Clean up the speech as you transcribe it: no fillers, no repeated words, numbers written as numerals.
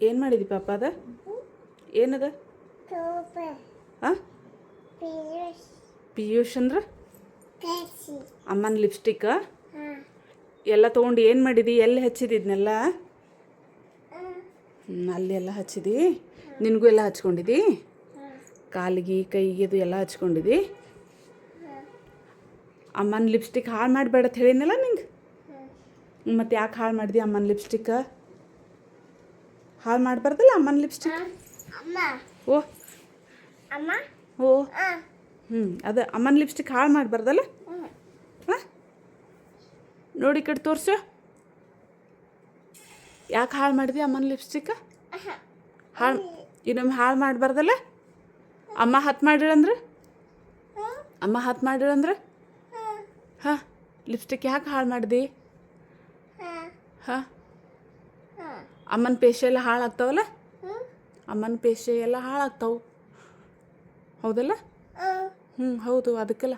ಏನು ಮಾಡಿದಿ ಪಾಪ ಅದ ಏನದ ಹಾಂ ಪಿಯೂಷ್ ಅಂದ್ರೆ ಅಮ್ಮನ ಲಿಪ್ಸ್ಟಿಕ್ಕ ಎಲ್ಲ ತೊಗೊಂಡು ಏನು ಮಾಡಿದಿ ಎಲ್ಲಿ ಹಚ್ಚಿದಿದ್ನೆಲ್ಲ ಅಲ್ಲಿ ಎಲ್ಲ ಹಚ್ಚಿದಿ ನಿನಗೂ ಎಲ್ಲ ಹಚ್ಕೊಂಡಿದ್ದಿ ಕಾಲಿಗೆ ಕೈಗೆ ಅದು ಎಲ್ಲ ಹಚ್ಕೊಂಡಿದ್ದಿ ಅಮ್ಮನ ಲಿಪ್ಸ್ಟಿಕ್ ಹಾಳು ಮಾಡಬೇಡ ಅಂತ ಹೇಳಿನಲ್ಲ ನಿಂಗೆ ಮತ್ತು ಯಾಕೆ ಹಾಳು ಮಾಡಿದಿ ಅಮ್ಮನ ಲಿಪ್ಸ್ಟಿಕ್ಕ ಹಾಳು ಮಾಡಬಾರ್ದಲ್ಲ ಅಮ್ಮನ ಲಿಪ್ಸ್ಟಿಕ್ ಓ ಓ ಅದ ಅಮ್ಮನ ಲಿಪ್ಸ್ಟಿಕ್ ಹಾಳು ಮಾಡಬಾರ್ದಲ್ಲ ಹಾಂ ನೋಡಿ ಕಡೆ ತೋರಿಸು ಯಾಕೆ ಹಾಳು ಮಾಡಿದಿ ಅಮ್ಮನ ಲಿಪ್ಸ್ಟಿಕ್ ಇನ್ನೊಮ್ಮೆ ಹಾಳು ಮಾಡಬಾರ್ದಲ್ಲ ಅಮ್ಮ ಹತ್ತು ಮಾಡಿಳಂದ್ರೆ ಅಮ್ಮ ಹತ್ತು ಮಾಡಿಳಂದ್ರೆ ಹಾಂ ಲಿಪ್ಸ್ಟಿಕ್ ಯಾಕೆ ಹಾಳು ಮಾಡಿದಿ ಹಾಂ ಅಮ್ಮನ ಪೇಶೆ ಎಲ್ಲ ಹಾಳಾಗ್ತಾವಲ್ಲ ಅಮ್ಮನ ಪೇಶೆ ಎಲ್ಲ ಹಾಳಾಗ್ತಾವೆ ಹೌದಲ್ಲ ಹೌದು ಅದಕ್ಕೆಲ್ಲ